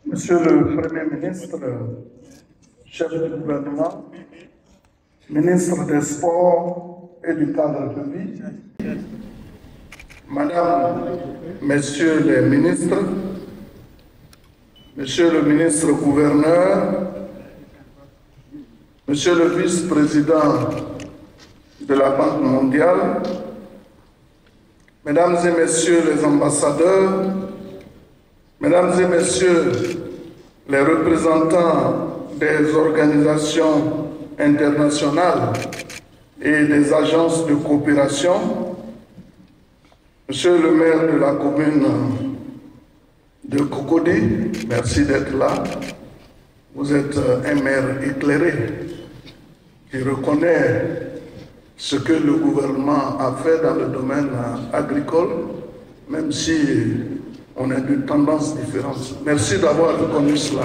Monsieur le Premier ministre, chef du gouvernement, ministre des Sports et du cadre de vie, Madame, Messieurs les ministres, Monsieur le ministre gouverneur, Monsieur le vice-président de la Banque mondiale, Mesdames et Messieurs les ambassadeurs, Mesdames et Messieurs les représentants des organisations internationales et des agences de coopération, Monsieur le maire de la commune de Cocody, merci d'être là. Vous êtes un maire éclairé qui reconnaît ce que le gouvernement a fait dans le domaine agricole, même si on a de tendances différentes. Merci d'avoir reconnu cela.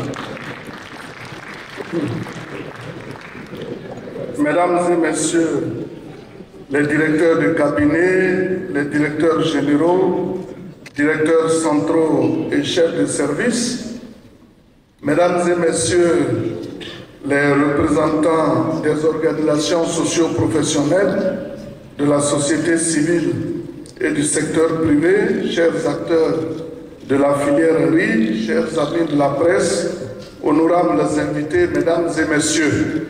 Mesdames et Messieurs les directeurs de cabinet, les directeurs généraux, directeurs centraux et chefs de service, Mesdames et Messieurs les représentants des organisations socio-professionnelles, de la société civile et du secteur privé, chers acteurs de la filière riz, chers amis de la presse, honorables invités, Mesdames et Messieurs,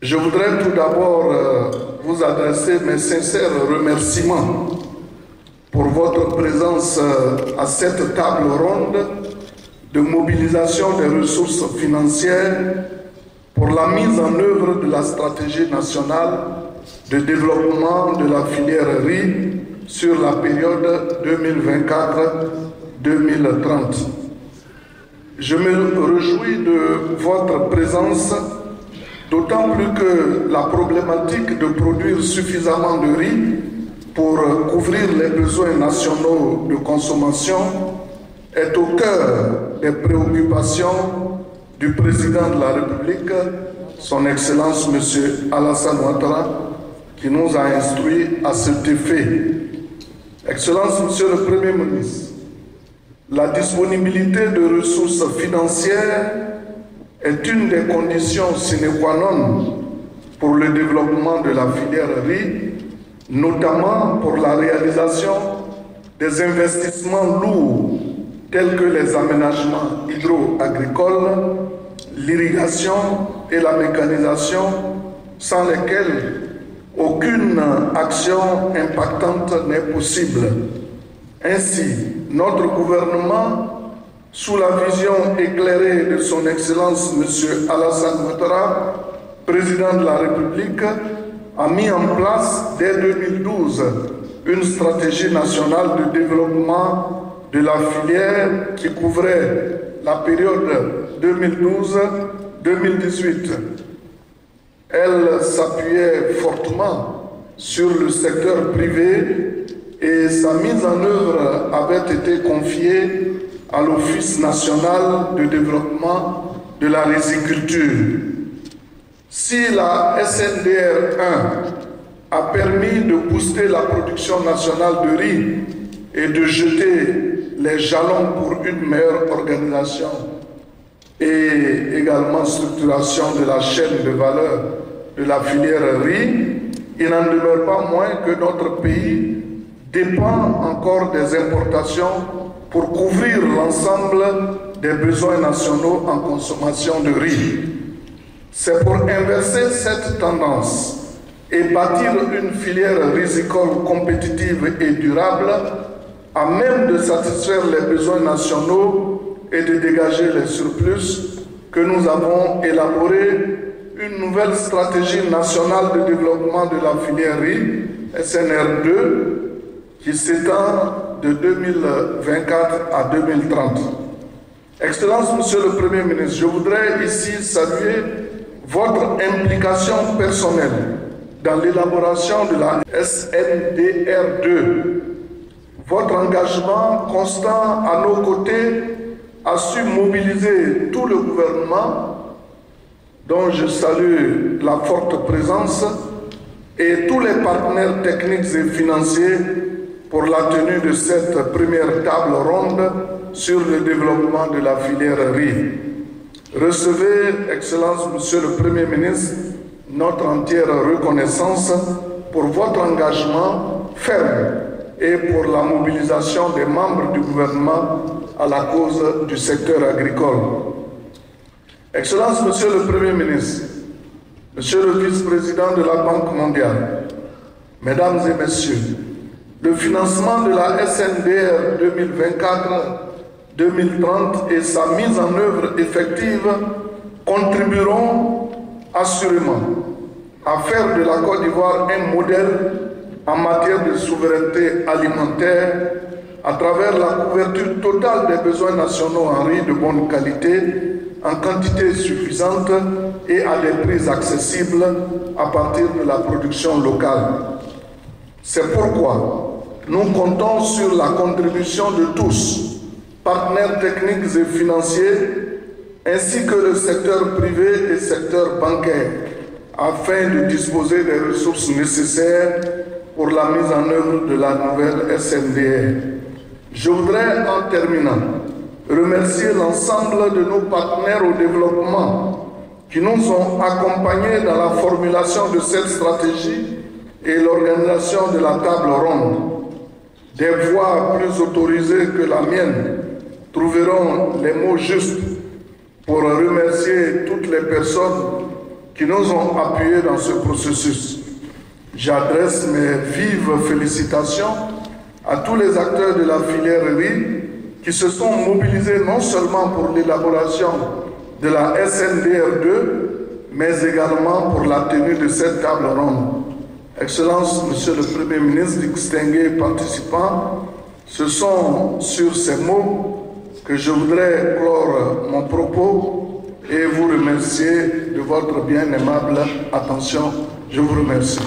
je voudrais tout d'abord vous adresser mes sincères remerciements pour votre présence à cette table ronde de mobilisation des ressources financières pour la mise en œuvre de la stratégie nationale de développement de la filière riz sur la période 2024-2030. Je me réjouis de votre présence, d'autant plus que la problématique de produire suffisamment de riz pour couvrir les besoins nationaux de consommation est au cœur des préoccupations du président de la République, son Excellence M. Alassane Ouattara, qui nous a instruits à cet effet. Excellence, Monsieur le Premier ministre, la disponibilité de ressources financières est une des conditions sine qua non pour le développement de la filière riz, notamment pour la réalisation des investissements lourds tels que les aménagements hydro-agricoles, l'irrigation et la mécanisation, sans lesquels aucune action impactante n'est possible. Ainsi, notre gouvernement, sous la vision éclairée de son Excellence M. Alassane Ouattara, président de la République, a mis en place dès 2012 une stratégie nationale de développement de la filière qui couvrait la période 2012-2018. Elle s'appuyait fortement sur le secteur privé et sa mise en œuvre avait été confiée à l'Office national de développement de la riziculture. Si la SNDR 1 a permis de booster la production nationale de riz et de jeter les jalons pour une meilleure organisation et également structuration de la chaîne de valeur de la filière riz, il n'en demeure pas moins que notre pays dépend encore des importations pour couvrir l'ensemble des besoins nationaux en consommation de riz. C'est pour inverser cette tendance et bâtir une filière rizicole compétitive et durable à même de satisfaire les besoins nationaux et de dégager les surplus que nous avons élaboré une nouvelle stratégie nationale de développement de la filière riz, SNR2, qui s'étend de 2024 à 2030. Excellence, Monsieur le Premier ministre, je voudrais ici saluer votre implication personnelle dans l'élaboration de la SNDR2. Votre engagement constant à nos côtés a su mobiliser tout le gouvernement, dont je salue la forte présence, et tous les partenaires techniques et financiers pour la tenue de cette première table ronde sur le développement de la filière riz. Recevez, Excellence, Monsieur le Premier ministre, notre entière reconnaissance pour votre engagement ferme et pour la mobilisation des membres du gouvernement à la cause du secteur agricole. Excellence, Monsieur le Premier ministre, Monsieur le Vice-président de la Banque mondiale, Mesdames et Messieurs, le financement de la SNDR 2024-2030 et sa mise en œuvre effective contribueront assurément à faire de la Côte d'Ivoire un modèle en matière de souveraineté alimentaire à travers la couverture totale des besoins nationaux en riz de bonne qualité, en quantité suffisante et à des prix accessibles à partir de la production locale. C'est pourquoi nous comptons sur la contribution de tous, partenaires techniques et financiers, ainsi que le secteur privé et secteur bancaire, afin de disposer des ressources nécessaires pour la mise en œuvre de la nouvelle SNDR. Je voudrais, en terminant, remercier l'ensemble de nos partenaires au développement qui nous ont accompagnés dans la formulation de cette stratégie et l'organisation de la table ronde. Des voix plus autorisées que la mienne trouveront les mots justes pour remercier toutes les personnes qui nous ont appuyés dans ce processus. J'adresse mes vives félicitations à tous les acteurs de la filière riz qui se sont mobilisés non seulement pour l'élaboration de la SNDR2, mais également pour la tenue de cette table ronde. Excellence, Monsieur le Premier ministre, distingués participants, ce sont sur ces mots que je voudrais clore mon propos et vous remercier de votre bien aimable attention. Je vous remercie.